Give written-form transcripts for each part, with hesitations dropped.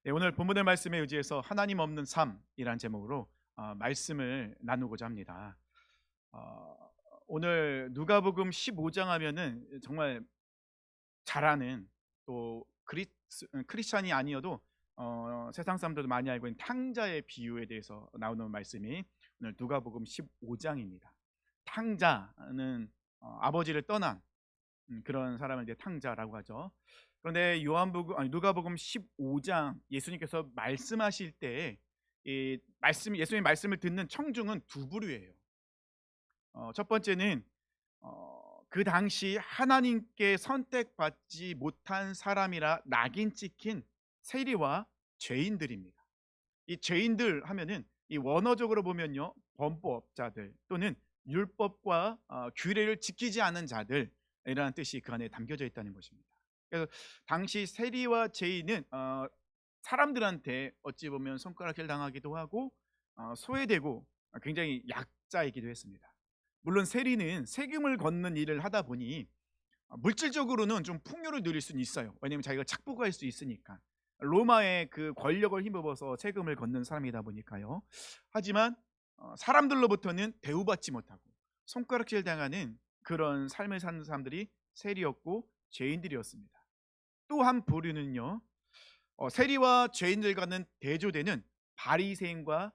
네, 오늘 본문의 말씀에 의지해서 하나님 없는 삶이란 제목으로 말씀을 나누고자 합니다. 어, 오늘 누가복음 15장 하면은 정말 잘 아는, 또 크리스찬이 아니어도 세상 사람들도 많이 알고 있는 탕자의 비유에 대해서 나오는 말씀이 오늘 누가복음 15장입니다. 탕자는 아버지를 떠난 그런 사람을 이제 탕자라고 하죠. 그런데 누가복음 15장 예수님께서 말씀하실 때 이 말씀 예수님 말씀을 듣는 청중은 두 부류예요. 첫 번째는 그 당시 하나님께 선택받지 못한 사람이라 낙인 찍힌 세리와 죄인들입니다. 이 죄인들 하면은 이 원어적으로 보면요, 범법자들 또는 율법과 규례를 지키지 않은 자들이라는 뜻이 그 안에 담겨져 있다는 것입니다. 그래서 당시 세리와 죄인은 사람들한테 어찌 보면 손가락질 당하기도 하고 소외되고 굉장히 약자이기도 했습니다. 물론 세리는 세금을 걷는 일을 하다 보니 물질적으로는 좀 풍요를 누릴 수는 있어요. 왜냐하면 자기가 착복할 수 있으니까. 로마의 그 권력을 힘입어서 세금을 걷는 사람이다 보니까요. 하지만 사람들로부터는 대우받지 못하고 손가락질 당하는 그런 삶을 사는 사람들이 세리였고 죄인들이었습니다. 또 한 부류는요, 세리와 죄인들과는 대조되는 바리새인과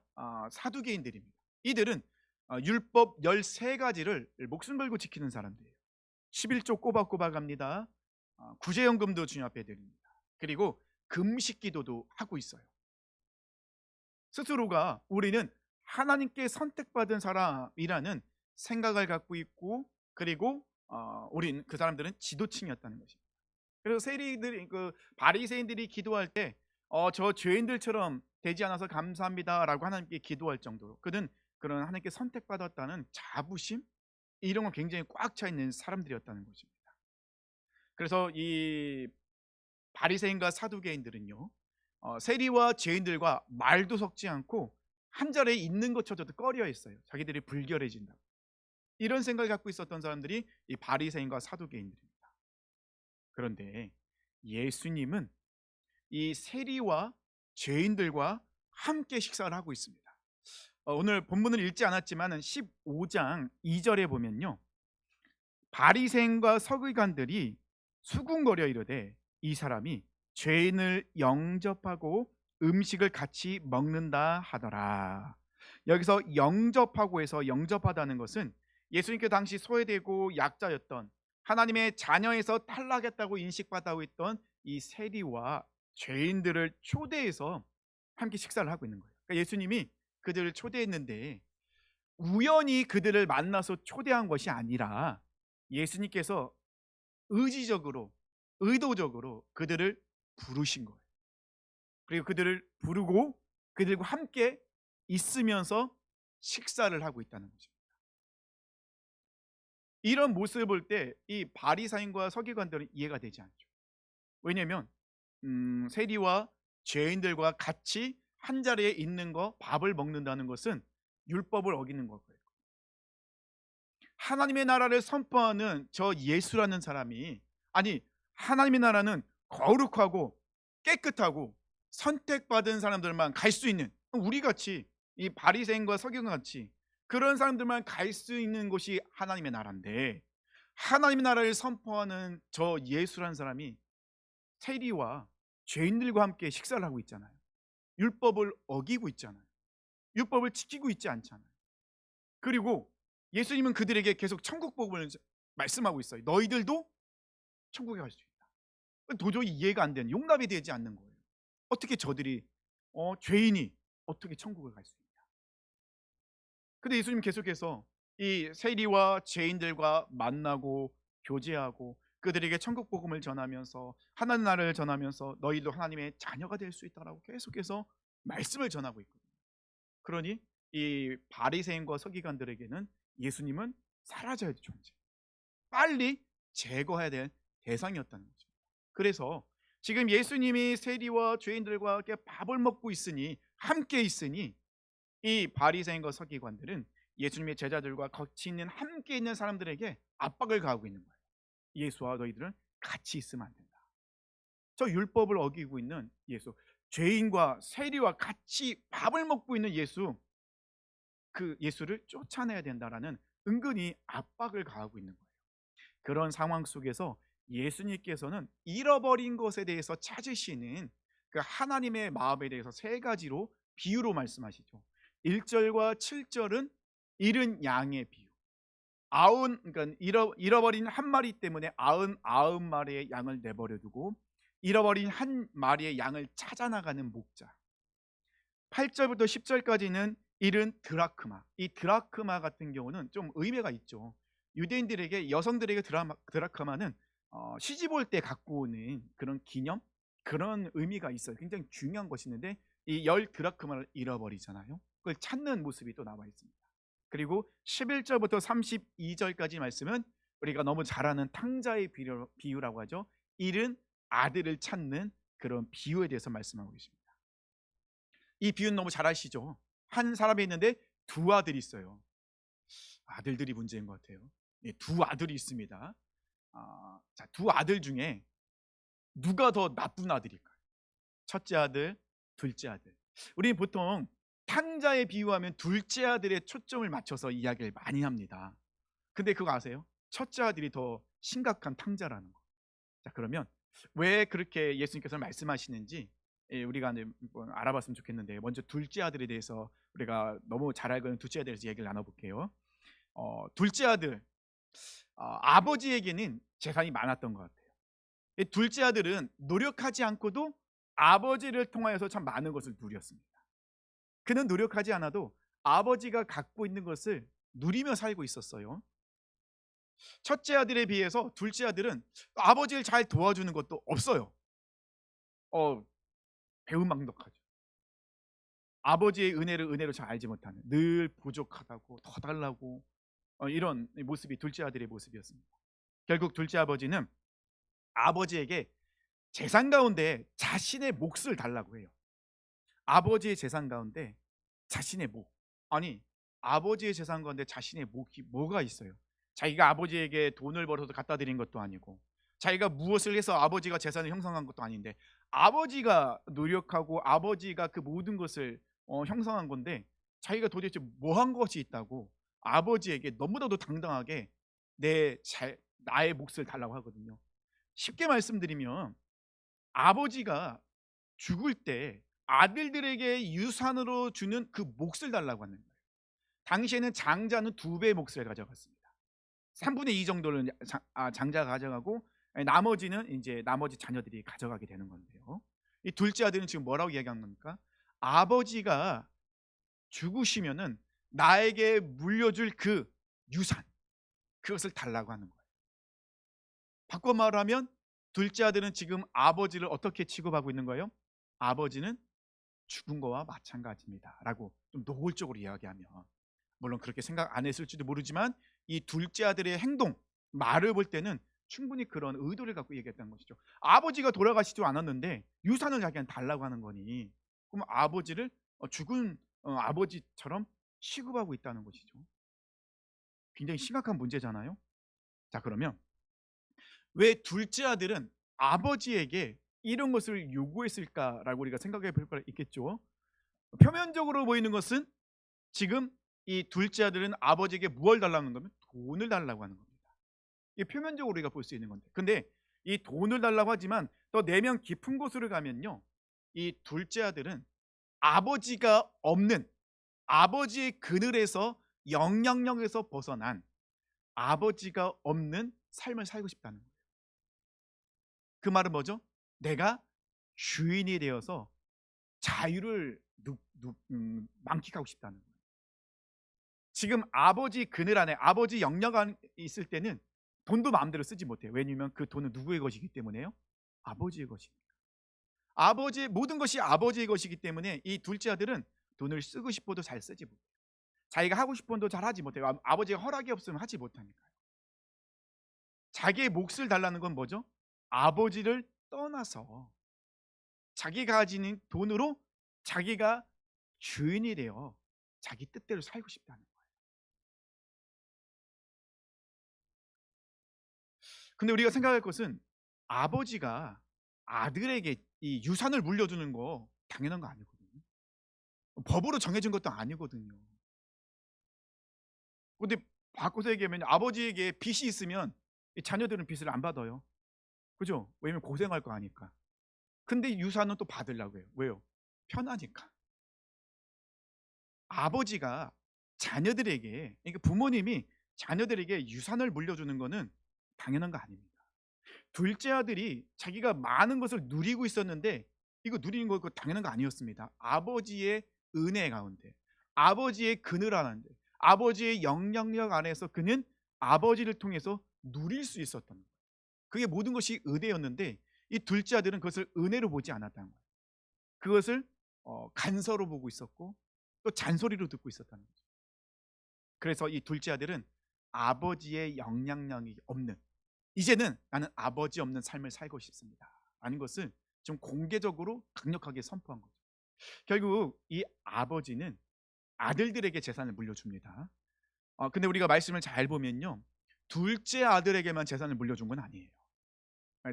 사두개인들입니다. 이들은 율법 13가지를 목숨 걸고 지키는 사람들이에요. 11조 꼬박꼬박 합니다. 구제연금도 주님 앞에 드립니다. 그리고 금식 기도도 하고 있어요. 스스로가 우리는 하나님께 선택받은 사람이라는 생각을 갖고 있고, 그리고 우린 그 사람들은 지도층이었다는 것입니다. 그래서 세리들이 그 바리새인들이 기도할 때 저 죄인들처럼 되지 않아서 감사합니다라고 하나님께 기도할 정도로 그는 그런 하나님께 선택받았다는 자부심, 이런 건 굉장히 꽉 차 있는 사람들이었다는 것입니다. 그래서 이 바리새인과 사두개인들은요, 세리와 죄인들과 말도 섞지 않고 한 자리에 있는 것조차도 꺼려 했어요. 자기들이 불결해진다, 이런 생각을 갖고 있었던 사람들이 이 바리새인과 사두개인들입니다. 그런데 예수님은 이 세리와 죄인들과 함께 식사를 하고 있습니다. 오늘 본문을 읽지 않았지만 15장 2절에 보면요, 바리새인과 서기관들이 수군거려 이르되 이 사람이 죄인을 영접하고 음식을 같이 먹는다 하더라. 여기서 영접하고 해서, 영접하다는 것은 예수님께 당시 소외되고 약자였던, 하나님의 자녀에서 탈락했다고 인식받고 있던 이 세리와 죄인들을 초대해서 함께 식사를 하고 있는 거예요. 그러니까 예수님이 그들을 초대했는데 우연히 그들을 만나서 초대한 것이 아니라 예수님께서 의지적으로, 의도적으로 그들을 부르신 거예요. 그리고 그들을 부르고 그들과 함께 있으면서 식사를 하고 있다는 거죠. 이런 모습을 볼 때 이 바리사인과 서기관들은 이해가 되지 않죠. 왜냐하면 세리와 죄인들과 같이 한 자리에 있는 거, 밥을 먹는다는 것은 율법을 어기는 거고요. 하나님의 나라를 선포하는 저 예수라는 사람이, 아니, 하나님의 나라는 거룩하고 깨끗하고 선택받은 사람들만 갈 수 있는, 우리 같이 이 바리새인과 서기관 같이 그런 사람들만 갈 수 있는 곳이 하나님의 나라인데, 하나님의 나라를 선포하는 저 예수라는 사람이 세리와 죄인들과 함께 식사를 하고 있잖아요. 율법을 어기고 있잖아요. 율법을 지키고 있지 않잖아요. 그리고 예수님은 그들에게 계속 천국 복음을 말씀하고 있어요. 너희들도 천국에 갈 수 있다. 도저히 이해가 안 되는, 용납이 되지 않는 거예요. 어떻게 저들이 죄인이 어떻게 천국을 갈 수 있냐. 근데 예수님 계속해서 이 세리와 죄인들과 만나고 교제하고 그들에게 천국 복음을 전하면서 하나님 나라를 전하면서 너희도 하나님의 자녀가 될 수 있다라고 계속해서 말씀을 전하고 있거든요. 그러니 이 바리새인과 서기관들에게는 예수님은 사라져야 될 존재, 빨리 제거해야 될 대상이었다는 거죠. 그래서 지금 예수님이 세리와 죄인들과 함께 밥을 먹고 있으니, 함께 있으니, 이 바리새인과 서기관들은 예수님의 제자들과 같이 있는, 함께 있는 사람들에게 압박을 가하고 있는 거예요. 예수와 너희들은 같이 있으면 안 된다. 저 율법을 어기고 있는 예수, 죄인과 세리와 같이 밥을 먹고 있는 그 예수를 쫓아내야 된다라는 은근히 압박을 가하고 있는 거예요. 그런 상황 속에서 예수님께서는 잃어버린 것에 대해서 찾으시는 그 하나님의 마음에 대해서 세 가지로 비유로 말씀하시죠. 1절과 7절은 잃은 양의 비유. 그러니까 잃어버린 한 마리 때문에 99마리의 양을 내버려 두고 잃어버린 한 마리의 양을 찾아 나가는 목자. 8절부터 10절까지는 잃은 드라크마. 이 드라크마 같은 경우는 좀 의미가 있죠. 유대인들에게, 여성들에게 드라크마는 시집 올 때 갖고 오는 그런 기념, 그런 의미가 있어요. 굉장히 중요한 것이 있는데 이 열 드라크마를 잃어버리잖아요. 그걸 찾는 모습이 또 나와 있습니다. 그리고 11절부터 32절까지 말씀은 우리가 너무 잘 아는 탕자의 비유라고 하죠. 잃은 아들을 찾는 그런 비유에 대해서 말씀하고 계십니다. 이 비유는 너무 잘 아시죠? 한 사람이 있는데 두 아들이 있어요. 아들들이 문제인 것 같아요. 네, 두 아들이 있습니다. 자, 두 아들 중에 누가 더 나쁜 아들일까요? 첫째 아들, 둘째 아들. 우리는 보통 탕자에 비유하면 둘째 아들의 초점을 맞춰서 이야기를 많이 합니다. 근데 그거 아세요? 첫째 아들이 더 심각한 탕자라는 거. 자, 그러면 왜 그렇게 예수님께서 말씀하시는지 우리가 한번 알아봤으면 좋겠는데, 먼저 둘째 아들에 대해서 우리가 너무 잘 알고 있는 둘째 아들에 대해서 얘기를 나눠볼게요. 둘째 아들, 아버지에게는 재산이 많았던 것 같아요. 이 둘째 아들은 노력하지 않고도 아버지를 통하여서 참 많은 것을 누렸습니다. 그는 노력하지 않아도 아버지가 갖고 있는 것을 누리며 살고 있었어요. 첫째 아들에 비해서 둘째 아들은 아버지를 잘 도와주는 것도 없어요. 어, 배은망덕하죠. 아버지의 은혜를 은혜로 잘 알지 못하는, 늘 부족하다고 더 달라고 이런 모습이 둘째 아들의 모습이었습니다. 결국 둘째 아버지는 아버지에게 재산 가운데 자신의 몫을 달라고 해요. 아버지의 재산 가운데 자신의 몫. 아니, 아버지의 재산 가운데 자신의 몫이 뭐가 있어요? 자기가 아버지에게 돈을 벌어서 갖다 드린 것도 아니고, 자기가 무엇을 해서 아버지가 재산을 형성한 것도 아닌데, 아버지가 노력하고 아버지가 그 모든 것을 형성한 건데, 자기가 도대체 뭐 한 것이 있다고 아버지에게 너무나도 당당하게 나의 몫을 달라고 하거든요. 쉽게 말씀드리면 아버지가 죽을 때 아들들에게 유산으로 주는 그 몫을 달라고 하는 거예요. 당시에는 장자는 2배의 몫을 가져갔습니다. 3분의 2 정도는 장자가 가져가고 나머지는 이제 나머지 자녀들이 가져가게 되는 건데요. 이 둘째 아들은 지금 뭐라고 이야기한 겁니까? 아버지가 죽으시면은 나에게 물려줄 그 유산, 그것을 달라고 하는 거예요. 바꿔 말하면 둘째 아들은 지금 아버지를 어떻게 취급하고 있는 거예요? 아버지는 죽은 거와 마찬가지입니다 라고 좀 노골적으로 이야기하면, 물론 그렇게 생각 안 했을지도 모르지만 이 둘째 아들의 행동, 말을 볼 때는 충분히 그런 의도를 갖고 얘기했다는 것이죠. 아버지가 돌아가시지도 않았는데 유산을 자기한테 달라고 하는 거니, 그럼 아버지를 죽은 아버지처럼 취급하고 있다는 것이죠. 굉장히 심각한 문제잖아요. 자, 그러면 왜 둘째 아들은 아버지에게 이런 것을 요구했을까라고 우리가 생각해 볼 수 있겠죠. 표면적으로 보이는 것은 지금 이 둘째 아들은 아버지에게 무엇을 달라는 거면 돈을 달라고 하는 겁니다. 이게 표면적으로 우리가 볼 수 있는 건데, 근데 이 돈을 달라고 하지만 또 내면 깊은 곳으로 가면요, 이 둘째 아들은 아버지가 없는, 아버지의 그늘에서 영향력에서 벗어난, 아버지가 없는 삶을 살고 싶다는 거예요. 그 말은 뭐죠? 내가 주인이 되어서 자유를 만끽하고 싶다는 거예요. 지금 아버지 그늘 안에, 아버지 영역 안에 있을 때는 돈도 마음대로 쓰지 못해요. 왜냐하면 그 돈은 누구의 것이기 때문에요? 아버지의 것이니까. 아버지의 모든 것이 아버지의 것이기 때문에 이 둘째 아들은 돈을 쓰고 싶어도 잘 쓰지 못해요. 자기가 하고 싶은 도 잘 하지 못해요. 아버지가 허락이 없으면 하지 못하니까요. 자기의 몫을 달라는 건 뭐죠? 아버지를 떠나서 자기가 가지는 돈으로 자기가 주인이 되어 자기 뜻대로 살고 싶다는 거예요. 근데 우리가 생각할 것은, 아버지가 아들에게 이 유산을 물려주는 거 당연한 거 아니거든요. 법으로 정해진 것도 아니거든요. 근데 바꿔서 얘기하면 아버지에게 빚이 있으면 이 자녀들은 빚을 안 받아요. 그죠? 왜냐면 고생할 거 아니까. 근데 유산은 또 받으려고 해요. 왜요? 편하니까. 아버지가 자녀들에게, 그러니까 부모님이 자녀들에게 유산을 물려주는 거는 당연한 거 아닙니다. 둘째 아들이 자기가 많은 것을 누리고 있었는데 이거 누리는 거 당연한 거 아니었습니다. 아버지의 은혜 가운데, 아버지의 그늘 안에, 아버지의 영향력 안에서 그는 아버지를 통해서 누릴 수 있었던 거예요. 그게 모든 것이 은혜였는데 이 둘째 아들은 그것을 은혜로 보지 않았다는 거예요. 그것을 간서로 보고 있었고 또 잔소리로 듣고 있었다는 거죠. 그래서 이 둘째 아들은 아버지의 영향력이 없는, 이제는 나는 아버지 없는 삶을 살고 싶습니다 라는 것을 좀 공개적으로 강력하게 선포한 거죠. 결국 이 아버지는 아들들에게 재산을 물려줍니다. 근데 우리가 말씀을 잘 보면요, 둘째 아들에게만 재산을 물려준 건 아니에요.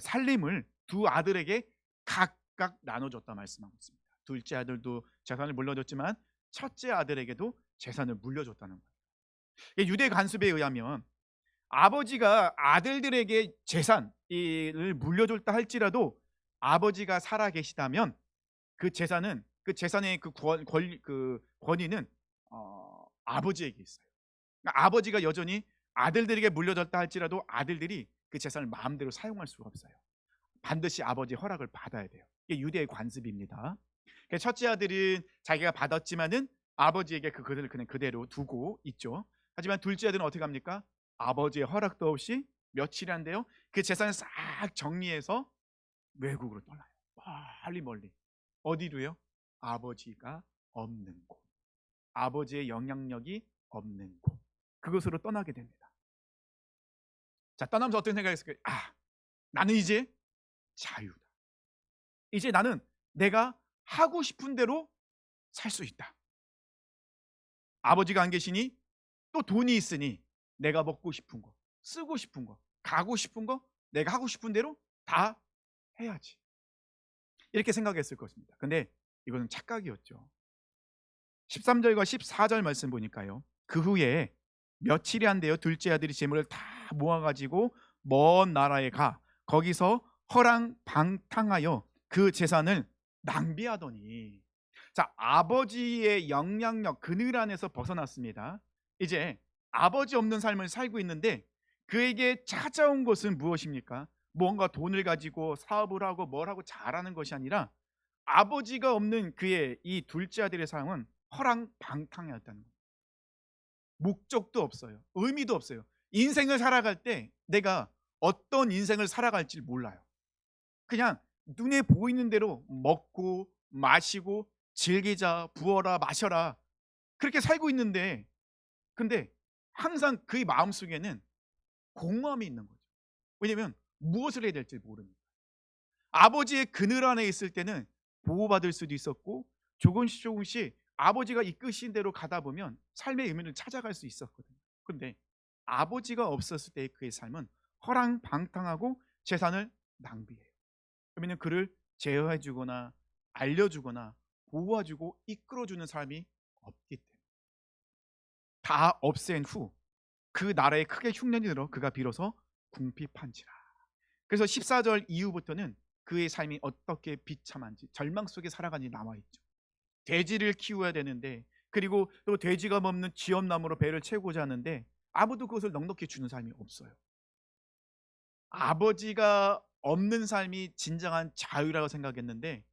살림을 두 아들에게 각각 나눠줬다 말씀하고 있습니다. 둘째 아들도 재산을 물려줬지만 첫째 아들에게도 재산을 물려줬다는 거예요. 유대 관습에 의하면 아버지가 아들들에게 재산을 물려줬다 할지라도 아버지가 살아 계시다면 그 재산의 그 권위는 아버지에게 있어요. 그러니까 아버지가 여전히 아들들에게 물려줬다 할지라도 아들들이 그 재산을 마음대로 사용할 수가 없어요. 반드시 아버지의 허락을 받아야 돼요. 이게 유대의 관습입니다. 첫째 아들은 자기가 받았지만은 아버지에게 그것을 그냥 그대로 두고 있죠. 하지만 둘째 아들은 어떻게 합니까? 아버지의 허락도 없이 며칠이 안 돼요. 그 재산을 싹 정리해서 외국으로 떠나요. 멀리 멀리. 어디로요? 아버지가 없는 곳. 아버지의 영향력이 없는 곳. 그곳으로 떠나게 됩니다. 자, 떠나면서 어떤 생각이 했을까요? 나는 이제 자유다. 이제 나는 내가 하고 싶은 대로 살 수 있다. 아버지가 안 계시니 또 돈이 있으니 내가 먹고 싶은 거, 쓰고 싶은 거, 가고 싶은 거 내가 하고 싶은 대로 다 해야지. 이렇게 생각했을 것입니다. 근데 이거는 착각이었죠. 13절과 14절 말씀 보니까요, 그 후에 며칠이 안 돼요. 둘째 아들이 재물을 다 모아가지고 먼 나라에 가 거기서 허랑방탕하여 그 재산을 낭비하더니, 자, 아버지의 영향력 그늘 안에서 벗어났습니다. 이제 아버지 없는 삶을 살고 있는데 그에게 찾아온 것은 무엇입니까? 뭔가 돈을 가지고 사업을 하고 뭘 하고 잘하는 것이 아니라 아버지가 없는 그의 이 둘째 아들의 삶은 허랑방탕이었다는 거예요. 목적도 없어요. 의미도 없어요. 인생을 살아갈 때 내가 어떤 인생을 살아갈지 몰라요. 그냥 눈에 보이는 대로 먹고 마시고 즐기자, 부어라, 마셔라, 그렇게 살고 있는데, 근데 항상 그의 마음속에는 공허함이 있는 거죠. 왜냐하면 무엇을 해야 될지 모릅니다. 아버지의 그늘 안에 있을 때는 보호받을 수도 있었고 조금씩 조금씩 아버지가 이끄신 대로 가다 보면 삶의 의미를 찾아갈 수 있었거든요. 그런데 아버지가 없었을 때의 그의 삶은 허랑방탕하고 재산을 낭비해요. 그러면 그를 제어해주거나 알려주거나 도와주고 이끌어주는 사람이 없기 때문에 다 없앤 후 그 나라에 크게 흉년이 들어 그가 비로소 궁핍한지라. 그래서 14절 이후부터는 그의 삶이 어떻게 비참한지 절망 속에 살아가니 나와 있죠. 돼지를 키워야 되는데, 그리고 또 돼지가 먹는 쥐엄나무로 배를 채우고자 하는데 아무도 그것을 넉넉히 주는 삶이 없어요. 아버지가 없는 삶이 진정한 자유라고 생각했는데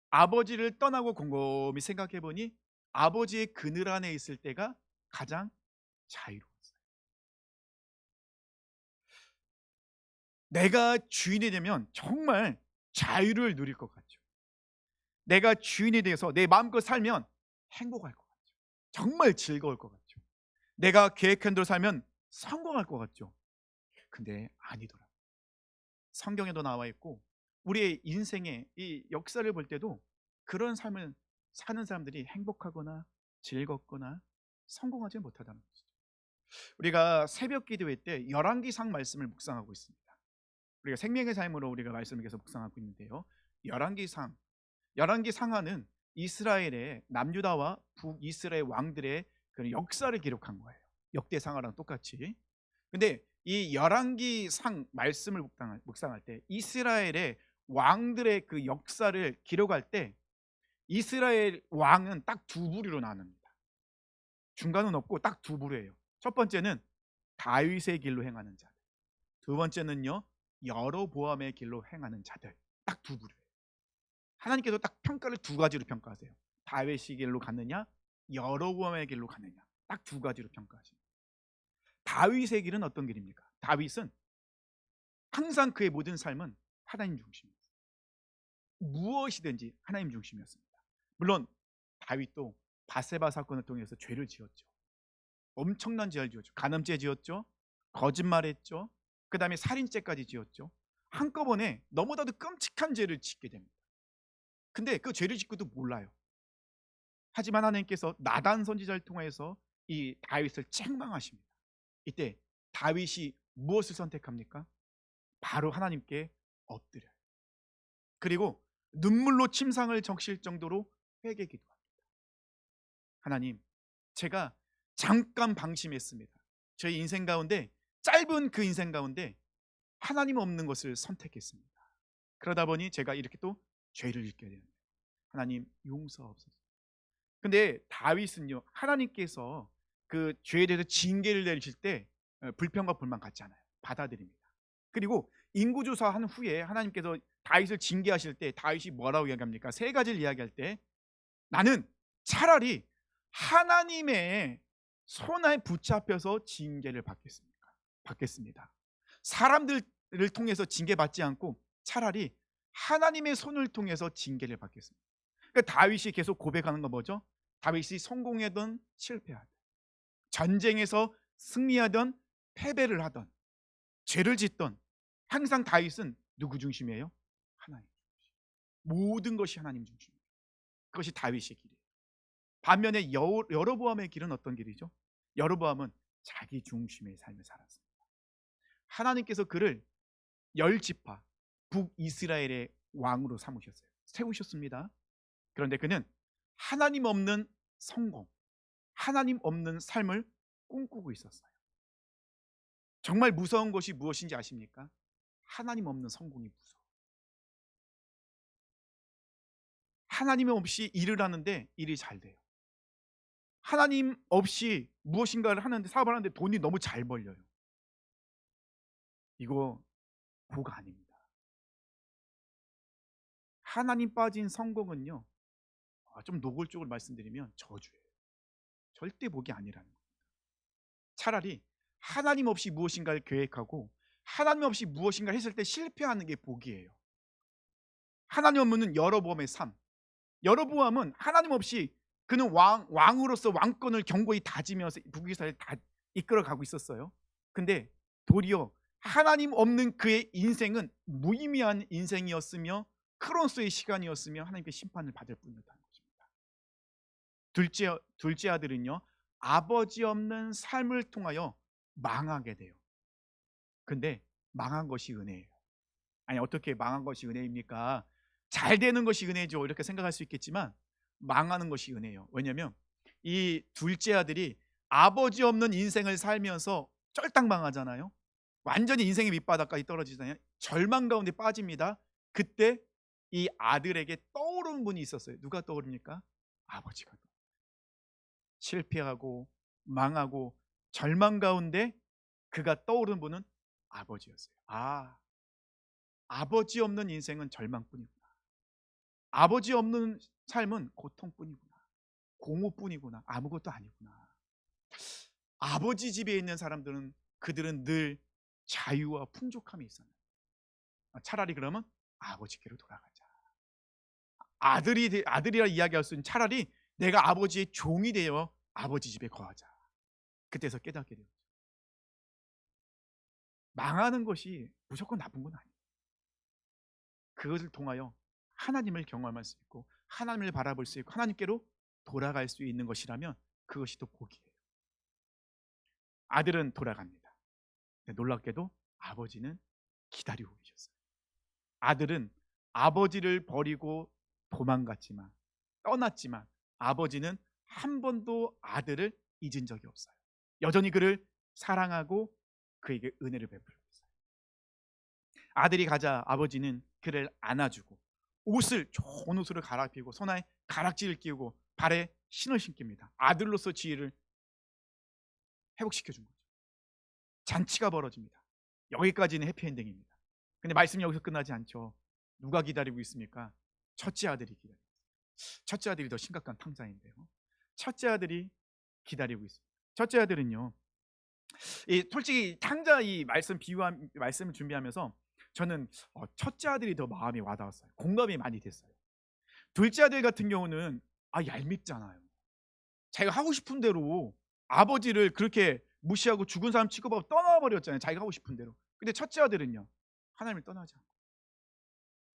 아버지를 떠나고 곰곰이 생각해 보니 아버지의 그늘 안에 있을 때가 가장 자유로웠어요. 내가 주인이 되면 정말 자유를 누릴 것 같죠. 내가 주인이 돼서 내 마음껏 살면 행복할 것 같죠. 정말 즐거울 것 같죠. 내가 계획한 대로 살면 성공할 것 같죠. 근데 아니더라. 성경에도 나와 있고 우리의 인생의 이 역사를 볼 때도 그런 삶을 사는 사람들이 행복하거나 즐겁거나 성공하지 못하다는 것이죠. 우리가 새벽 기도회 때 열왕기상 말씀을 묵상하고 있습니다. 우리가 생명의 삶으로 우리가 말씀을 계속 묵상하고 있는데요, 열왕기상 열왕기 상하는 이스라엘의 남유다와 북이스라엘 왕들의 그 역사를 기록한 거예요. 역대 상하랑 똑같이. 근데 이 열왕기 상 말씀을 묵상할 때 이스라엘의 왕들의 그 역사를 기록할 때 이스라엘 왕은 딱 두 부류로 나눕니다. 중간은 없고 딱 두 부류예요. 첫 번째는 다윗의 길로 행하는 자들. 두 번째는요, 여로보암의 길로 행하는 자들. 딱 두 부류예요. 하나님께서 딱 평가를 두 가지로 평가하세요. 다윗의 길로 갔느냐, 여로보암의 길로 갔느냐. 딱 두 가지로 평가하십니다. 다윗의 길은 어떤 길입니까? 다윗은 항상 그의 모든 삶은 하나님 중심이었어요. 무엇이든지 하나님 중심이었습니다. 물론 다윗도 바세바 사건을 통해서 죄를 지었죠. 엄청난 죄를 지었죠. 간음죄 지었죠. 거짓말했죠. 그 다음에 살인죄까지 지었죠. 한꺼번에 너무나도 끔찍한 죄를 짓게 됩니다. 근데 그 죄를 짓고도 몰라요. 하지만 하나님께서 나단 선지자를 통해서 이 다윗을 책망하십니다. 이때 다윗이 무엇을 선택합니까? 바로 하나님께 엎드려요. 그리고 눈물로 침상을 적실 정도로 회개 기도합니다. 하나님, 제가 잠깐 방심했습니다. 저희 인생 가운데, 짧은 그 인생 가운데 하나님 없는 것을 선택했습니다. 그러다 보니 제가 이렇게 또 죄를 짓게 됩니다. 하나님 용서하옵소서. 근데 다윗은요, 하나님께서 그 죄에 대해서 징계를 내리실 때 불평과 불만 갖지 않아요. 받아들입니다. 그리고 인구조사한 후에 하나님께서 다윗을 징계하실 때 다윗이 뭐라고 이야기합니까? 세 가지를 이야기할 때 나는 차라리 하나님의 손에 붙잡혀서 징계를 받겠습니다. 사람들을 통해서 징계받지 않고 차라리 하나님의 손을 통해서 징계를 받겠습니다. 그러니까 다윗이 계속 고백하는 건 뭐죠? 다윗이 성공하든 실패하든, 전쟁에서 승리하든 패배를 하든, 죄를 짓던, 항상 다윗은 누구 중심이에요? 하나님 중심. 모든 것이 하나님 중심이에요. 그것이 다윗의 길이에요. 반면에 여로보암의 길은 어떤 길이죠? 여로보암은 자기 중심의 삶을 살았습니다. 하나님께서 그를 열 지파 북이스라엘의 왕으로 삼으셨어요. 세우셨습니다. 그런데 그는 하나님 없는 성공, 하나님 없는 삶을 꿈꾸고 있었어요. 정말 무서운 것이 무엇인지 아십니까? 하나님 없는 성공이 무서워. 하나님 없이 일을 하는데 일이 잘 돼요. 하나님 없이 무엇인가를 하는데, 사업을 하는데 돈이 너무 잘 벌려요. 이거 복 아닙니다. 하나님 빠진 성공은요, 좀 노골적으로 말씀드리면 저주예요. 절대 복이 아니라는 거예요. 차라리 하나님 없이 무엇인가를 계획하고 하나님 없이 무엇인가를 했을 때 실패하는 게 복이에요. 하나님 없는 여로보암의 삶. 여로보암은 하나님 없이 그는 왕으로서 왕권을 견고히 다지면서 북이스라엘을 다 이끌어가고 있었어요. 근데 도리어 하나님 없는 그의 인생은 무의미한 인생이었으며 크론스의 시간이었으며 하나님께 심판을 받을 뿐이었다는 것입니다. 둘째 아들은요, 아버지 없는 삶을 통하여 망하게 돼요. 근데 망한 것이 은혜예요. 아니, 어떻게 망한 것이 은혜입니까? 잘 되는 것이 은혜죠, 이렇게 생각할 수 있겠지만 망하는 것이 은혜예요. 왜냐하면 이 둘째 아들이 아버지 없는 인생을 살면서 쫄딱 망하잖아요. 완전히 인생의 밑바닥까지 떨어지잖아요. 절망 가운데 빠집니다. 그때 이 아들에게 떠오르는 분이 있었어요. 누가 떠오릅니까? 아버지가. 실패하고 망하고 절망 가운데 그가 떠오르는 분은 아버지였어요. 아버지 없는 인생은 절망뿐이구나. 아버지 없는 삶은 고통뿐이구나. 공허뿐이구나. 아무것도 아니구나. 아버지 집에 있는 사람들은 그들은 늘 자유와 풍족함이 있었는데 차라리 그러면 아버지께로 돌아가자. 아들이라 이야기할 수 있는, 차라리 내가 아버지의 종이 되어 아버지 집에 거하자. 그때서 깨닫게 되었죠. 망하는 것이 무조건 나쁜 건 아니에요. 그것을 통하여 하나님을 경험할 수 있고 하나님을 바라볼 수 있고 하나님께로 돌아갈 수 있는 것이라면 그것이 또 복이에요. 아들은 돌아갑니다. 놀랍게도 아버지는 기다리고 계셨어요. 아들은 아버지를 버리고 도망갔지만, 떠났지만 아버지는 한 번도 아들을 잊은 적이 없어요. 여전히 그를 사랑하고 그에게 은혜를 베풀고 있어요. 아들이 가자 아버지는 그를 안아주고 좋은 옷을 갈아입히고 손에 가락지를 끼우고 발에 신을 신깁니다. 아들로서 지혜를 회복시켜 준 거죠. 잔치가 벌어집니다. 여기까지는 해피엔딩입니다. 근데 말씀이 여기서 끝나지 않죠. 누가 기다리고 있습니까? 첫째 아들이 기다리고 있어요. 첫째 아들이 더 심각한 탕자인데요. 첫째 아들이 기다리고 있습니다. 첫째 아들은요, 솔직히 탕자 이 말씀 비유한 말씀을 준비하면서 저는 첫째 아들이 더 마음이 와닿았어요. 공감이 많이 됐어요. 둘째 아들 같은 경우는 얄밉잖아요. 자기가 하고 싶은 대로 아버지를 그렇게 무시하고 죽은 사람 취급하고 떠나버렸잖아요. 자기가 하고 싶은 대로. 근데 첫째 아들은요, 하나님을 떠나지 않고.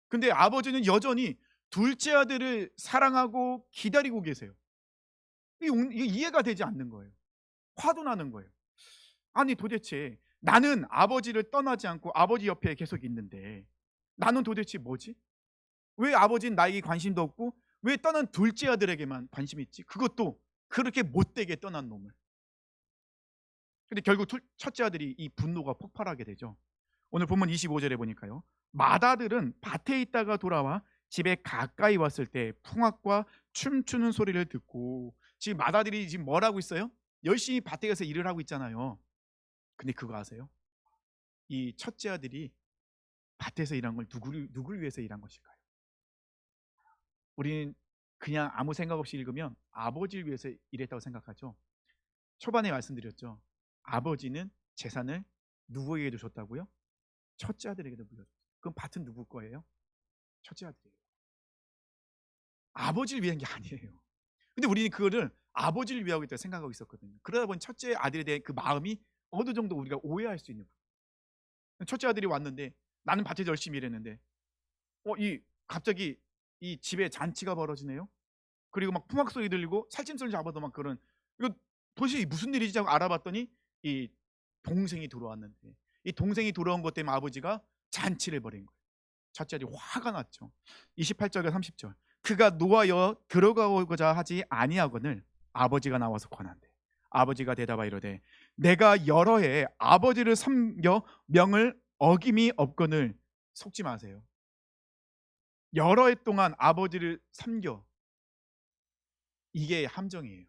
근데 아버지는 여전히 둘째 아들을 사랑하고 기다리고 계세요. 이게 이해가 되지 않는 거예요. 화도 나는 거예요. 아니 도대체 나는 아버지를 떠나지 않고 아버지 옆에 계속 있는데 나는 도대체 뭐지? 왜 아버지는 나에게 관심도 없고 왜 떠난 둘째 아들에게만 관심이 있지? 그것도 그렇게 못되게 떠난 놈을. 근데 결국 첫째 아들이 이 분노가 폭발하게 되죠. 오늘 본문 25절에 보니까요. 맏아들은 밭에 있다가 돌아와 집에 가까이 왔을 때 풍악과 춤추는 소리를 듣고, 지금 맏아들이 지금 뭘 하고 있어요? 열심히 밭에 가서 일을 하고 있잖아요. 근데 그거 아세요? 이 첫째 아들이 밭에서 일한 걸 누구를 위해서 일한 것일까요? 우리는 그냥 아무 생각 없이 읽으면 아버지를 위해서 일했다고 생각하죠. 초반에 말씀드렸죠. 아버지는 재산을 누구에게도 줬다고요? 첫째 아들에게도 물려줬어요. 그럼 밭은 누구 거예요? 첫째 아들이에요. 아버지를 위한 게 아니에요. 근데 우리는 그거를 아버지를 위하고 있다고 생각하고 있었거든요. 그러다 보니 첫째 아들에 대한 그 마음이 어느 정도 우리가 오해할 수 있는 거예요. 첫째 아들이 왔는데 나는 밭에서 열심히 일했는데 갑자기 이 집에 잔치가 벌어지네요. 그리고 막 풍악 소리 들리고 살찜소리 잡아도 막 그런, 이거 도대체 무슨 일이지 하고 알아봤더니 이 동생이 들어왔는데, 이 동생이 들어온 것 때문에 아버지가 잔치를 벌인 거예요. 첫째 아들이 화가 났죠. 28절과 30절. 그가 노하여 들어가고자 하지 아니하거늘 아버지가 나와서 권한대. 아버지가 대답하여 이르되 내가 여러 해 아버지를 섬겨 명을 어김이 없거늘. 속지 마세요. 여러 해 동안 아버지를 섬겨, 이게 함정이에요.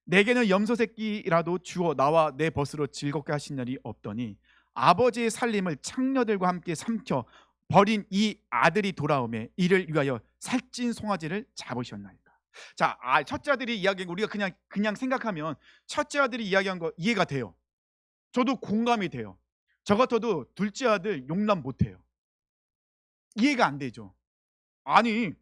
내게는 염소 새끼라도 주어 나와 내 벗으로 즐겁게 하신 날이 없더니 아버지의 살림을 창녀들과 함께 삼켜 버린 이 아들이 돌아오매 이를 위하여 살찐 송아지를 잡으셨나이까. 자, 첫째 아들이 이야기한 거 우리가 그냥 생각하면 첫째 아들이 이야기한 거 이해가 돼요. 저도 공감이 돼요. 저 같아도 둘째 아들 용납 못해요. 이해가 안 되죠. 아니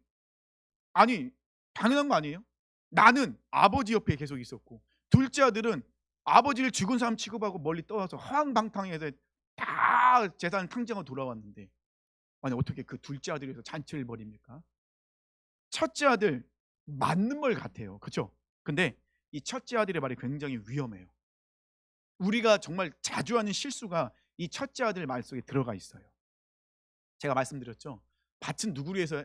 당연한 거 아니에요? 나는 아버지 옆에 계속 있었고 둘째 아들은 아버지를 죽은 사람 취급하고 멀리 떠나서 허황방탕해서 다 재산 탕정하고 돌아왔는데, 아니 어떻게 그 둘째 아들에서 잔치를 벌입니까? 첫째 아들 맞는 말 같아요. 그렇죠? 근데 이 첫째 아들의 말이 굉장히 위험해요. 우리가 정말 자주 하는 실수가 이 첫째 아들 말 속에 들어가 있어요. 제가 말씀드렸죠. 밭은 누구를 위해서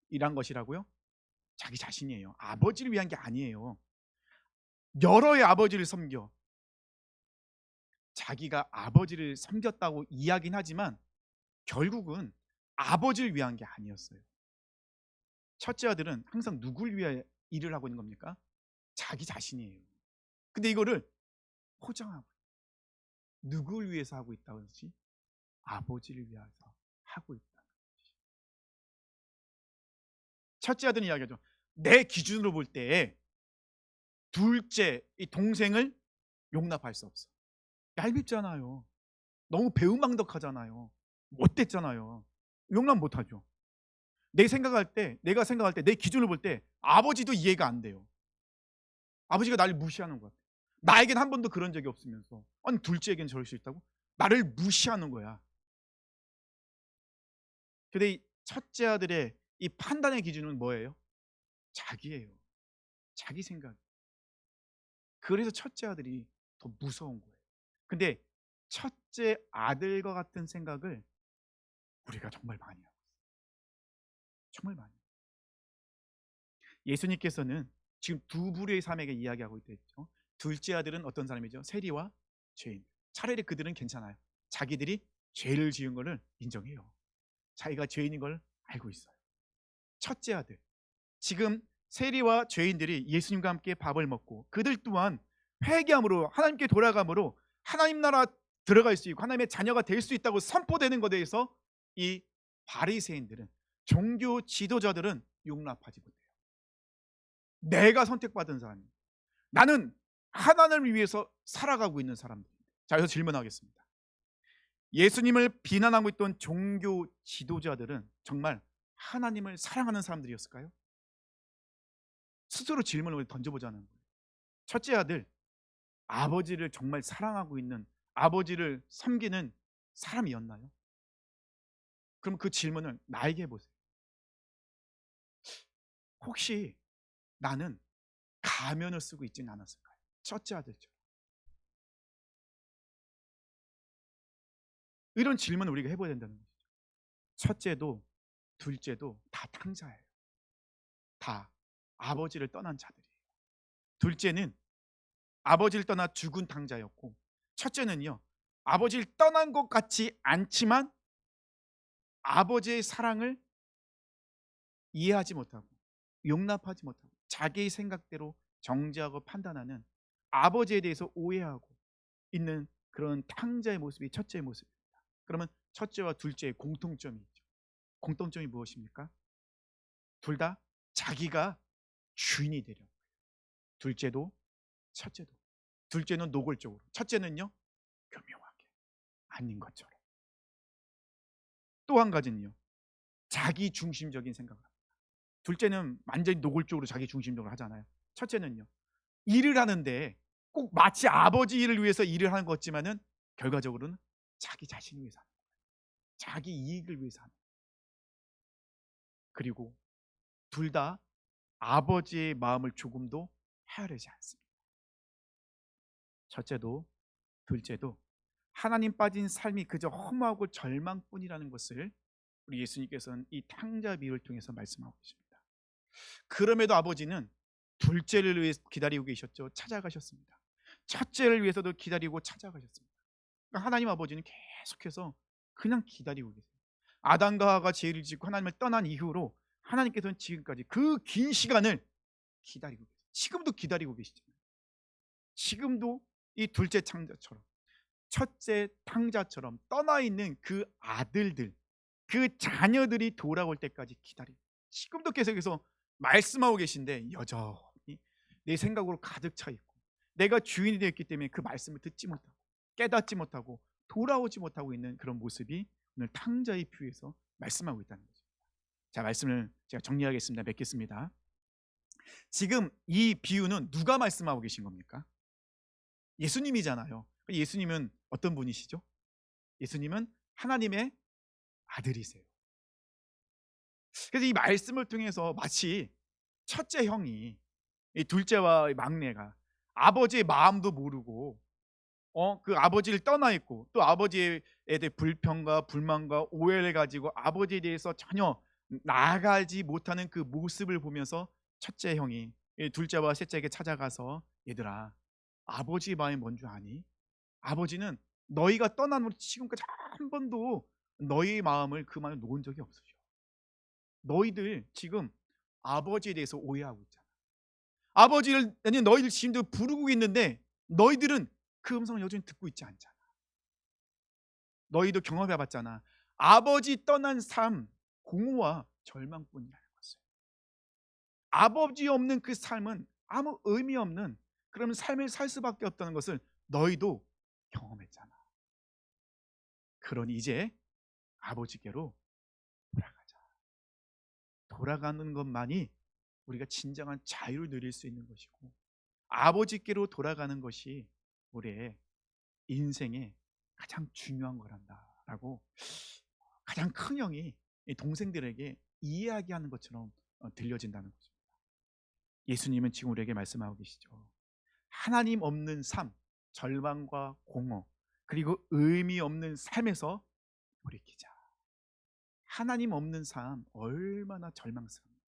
일한 것이라고요? 자기 자신이에요. 아버지를 위한 게 아니에요. 여러의 아버지를 섬겨. 자기가 아버지를 섬겼다고 이야기는 하지만 결국은 아버지를 위한 게 아니었어요. 첫째 아들은 항상 누굴 위해 일을 하고 있는 겁니까? 자기 자신이에요. 근데 이거를 포장하고 누굴 위해서 하고 있다고 하지? 아버지를 위해서 하고 있다. 첫째 아들은 이야기하죠. 내 기준으로 볼 때 둘째 이 동생을 용납할 수 없어. 얄밉잖아요. 너무 배은망덕하잖아요. 못됐잖아요. 용납 못하죠. 내가 생각할 때 내 기준을 볼 때 아버지도 이해가 안 돼요. 아버지가 나를 무시하는 것 같아. 나에겐 한 번도 그런 적이 없으면서 아니 둘째에겐 저럴 수 있다고? 나를 무시하는 거야. 근데 이 첫째 아들의 이 판단의 기준은 뭐예요? 자기예요. 자기 생각. 그래서 첫째 아들이 더 무서운 거예요. 근데 첫째 아들과 같은 생각을 우리가 정말 많이 하고 있어요. 정말 많이. 예수님께서는 지금 두 부류의 삶에게 이야기하고 있죠. 둘째 아들은 어떤 사람이죠? 세리와 죄인. 차라리 그들은 괜찮아요. 자기들이 죄를 지은 것을 인정해요. 자기가 죄인인 걸 알고 있어요. 첫째 아들, 지금 세리와 죄인들이 예수님과 함께 밥을 먹고 그들 또한 회개함으로 하나님께 돌아감으로 하나님 나라 들어갈 수 있고 하나님의 자녀가 될 수 있다고 선포되는 것에 대해서 이 바리새인들은, 종교 지도자들은 용납하지 못해요. 내가 선택받은 사람입니다. 나는 하나님을 위해서 살아가고 있는 사람들입니다. 자, 여기서 질문하겠습니다. 예수님을 비난하고 있던 종교 지도자들은 정말 하나님을 사랑하는 사람들이었을까요? 스스로 질문을 던져보자는 거예요. 첫째 아들, 아버지를 정말 사랑하고 있는, 아버지를 섬기는 사람이었나요? 그럼 그 질문을 나에게 해보세요. 혹시 나는 가면을 쓰고 있지는 않았을까요? 첫째 아들처럼. 이런 질문을 우리가 해봐야 된다는 거죠. 첫째도 둘째도 다 탕자예요. 다 아버지를 떠난 자들이에요. 둘째는 아버지를 떠나 죽은 탕자였고, 첫째는요, 아버지를 떠난 것 같지 않지만 아버지의 사랑을 이해하지 못하고 용납하지 못하고 자기의 생각대로 정죄하고 판단하는, 아버지에 대해서 오해하고 있는 그런 탕자의 모습이 첫째의 모습입니다. 그러면 첫째와 둘째의 공통점이 있죠. 공통점이 무엇입니까? 둘 다 자기가 주인이 되려고 해요. 둘째도 첫째도. 둘째는 노골적으로, 첫째는요 교묘하게 아닌 것처럼. 또 한 가지는요, 자기 중심적인 생각을 합니다. 둘째는 완전히 노골적으로 자기 중심적으로 하잖아요. 첫째는요, 일을 하는데 꼭 마치 아버지 일을 위해서 일을 하는 것 같지만은 결과적으로는 자기 자신을 위해서 하는 거예요. 자기 이익을 위해서 하는 거예요. 그리고 둘 다 아버지의 마음을 조금도 헤아리지 않습니다. 첫째도 둘째도 하나님 빠진 삶이 그저 허무하고 절망뿐이라는 것을 우리 예수님께서는 이 탕자 비유를 통해서 말씀하고 계십니다. 그럼에도 아버지는 둘째를 위해 기다리고 계셨죠. 찾아가셨습니다. 첫째를 위해서도 기다리고 찾아가셨습니다. 그러니까 하나님 아버지는 계속해서 그냥 기다리고 계세요. 아담과 하와가 죄를 짓고 하나님을 떠난 이후로 하나님께서는 지금까지 그 긴 시간을 기다리고 계세요. 지금도 기다리고 계시잖아요. 지금도 이 둘째 탕자처럼, 첫째 탕자처럼 떠나 있는 그 아들들, 그 자녀들이 돌아올 때까지 기다리고, 지금도 계속해서 말씀하고 계신데 여전히 내 생각으로 가득 차 있고, 내가 주인이 되었기 때문에 그 말씀을 듣지 못하고 깨닫지 못하고 돌아오지 못하고 있는 그런 모습이 오늘 탕자의 비유에서 말씀하고 있다는 거죠. 자, 말씀을 제가 정리하겠습니다. 맺겠습니다. 지금 이 비유는 누가 말씀하고 계신 겁니까? 예수님이잖아요. 예수님은 어떤 분이시죠? 예수님은 하나님의 아들이세요. 그래서 이 말씀을 통해서 마치 첫째 형이 이 둘째와 막내가 아버지의 마음도 모르고 그 아버지를 떠나 있고, 또 아버지에 대해 불평과 불만과 오해를 가지고 아버지에 대해서 전혀 나아가지 못하는 그 모습을 보면서 첫째 형이 이 둘째와 셋째에게 찾아가서, 얘들아, 아버지의 마음이 뭔 줄 아니? 아버지는 너희가 떠난 후 지금까지 한 번도 너희 마음을, 그 마음을 놓은 적이 없으셔. 너희들 지금 아버지에 대해서 오해하고 있잖아. 아버지를, 아니 너희들 지금도 부르고 있는데 너희들은 그 음성을 여전히 듣고 있지 않잖아. 너희도 경험해 봤잖아. 아버지 떠난 삶, 공허와 절망뿐이라는 것을. 아버지 없는 그 삶은 아무 의미 없는 그런 삶을 살 수밖에 없다는 것을 너희도 경험했잖아. 그러니 이제 아버지께로 돌아가자. 돌아가는 것만이 우리가 진정한 자유를 누릴 수 있는 것이고, 아버지께로 돌아가는 것이 우리의 인생의 가장 중요한 거란다라고 가장 큰 형이 동생들에게 이야기하는 것처럼 들려진다는 거죠. 예수님은 지금 우리에게 말씀하고 계시죠. 하나님 없는 삶, 절망과 공허, 그리고 의미 없는 삶에서 돌이키자. 하나님 없는 삶 얼마나 절망스럽습니까?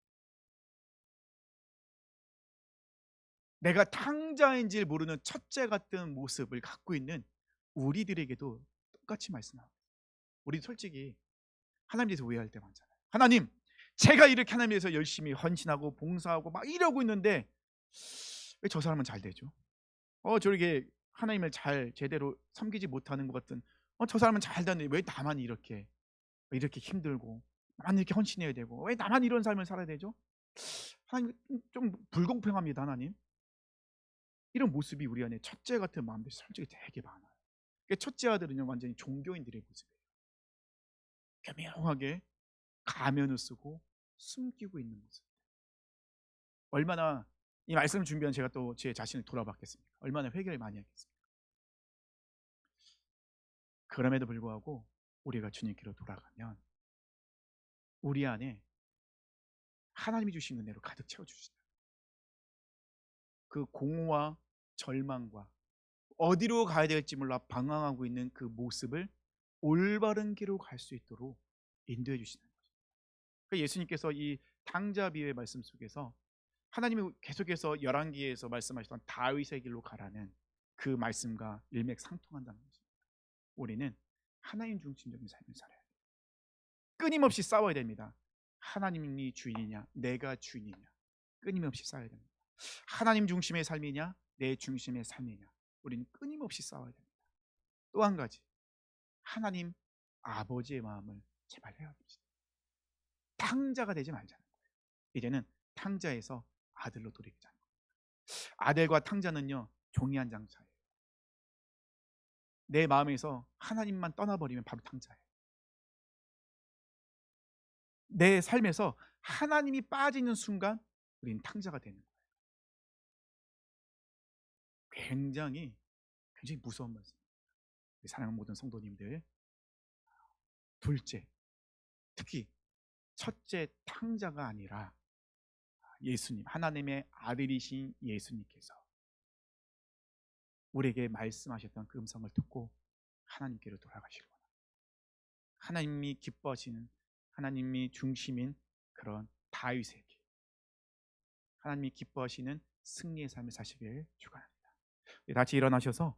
내가 탕자인지 모르는 첫째 같은 모습을 갖고 있는 우리들에게도 똑같이 말씀합니다. 우리 솔직히 하나님에 대해서 오해할 때 많잖아요. 하나님, 제가 이렇게 하나님에 대해서 열심히 헌신하고 봉사하고 막 이러고 있는데 왜 저 사람은 잘 되죠? 저렇게 하나님을 잘 제대로 섬기지 못하는 것 같은, 저 사람은 잘 되는데 왜 나만 이렇게 힘들고, 나만 이렇게 헌신해야 되고, 왜 나만 이런 삶을 살아야 되죠? 하나님, 좀 불공평합니다. 하나님, 이런 모습이 우리 안에 첫째 같은 마음들이 솔직히 되게 많아요. 첫째 아들은요, 완전히 종교인들의 모습이에요. 교묘하게 가면을 쓰고 숨기고 있는 모습. 얼마나 이 말씀을 준비한 제가 또 제 자신을 돌아봤겠습니까? 얼마나 회개를 많이 하겠습니까? 그럼에도 불구하고 우리가 주님께로 돌아가면 우리 안에 하나님이 주신 은혜로 가득 채워주신다. 그 공허와 절망과 어디로 가야 될지 몰라 방황하고 있는 그 모습을 올바른 길로 갈 수 있도록 인도해 주시는 거죠. 그러니까 예수님께서 이 탕자 비유의 말씀 속에서 하나님이 계속해서 열왕기에서 말씀하셨던 다윗의 길로 가라는 그 말씀과 일맥상통한다는 것입니다. 우리는 하나님 중심적인 삶을 살아야 돼요. 끊임없이 싸워야 됩니다. 하나님이 주인이냐 내가 주인이냐 끊임없이 싸워야 됩니다. 하나님 중심의 삶이냐 내 중심의 삶이냐 우리는 끊임없이 싸워야 됩니다. 또 한 가지, 하나님 아버지의 마음을 제발 헤아립시다. 탕자가 되지 말자는 거예요. 이제는 탕자에서 아들로 돌이키자는 거예요. 아들과 탕자는요 종이 한 장 차이예요. 내 마음에서 하나님만 떠나버리면 바로 탕자예요. 내 삶에서 하나님이 빠지는 순간 우리는 탕자가 되는 거예요. 굉장히 굉장히 무서운 말씀입니다. 사랑하는 모든 성도님들, 둘째, 특히 첫째 탕자가 아니라 예수님, 하나님의 아들이신 예수님께서 우리에게 말씀하셨던 그 음성을 듣고 하나님께로 돌아가시길 원합니다. 하나님이 기뻐하시는, 하나님이 중심인 그런 다윗의 길, 하나님이 기뻐하시는 승리의 삶을 사시길 축원합니다. 같이 일어나셔서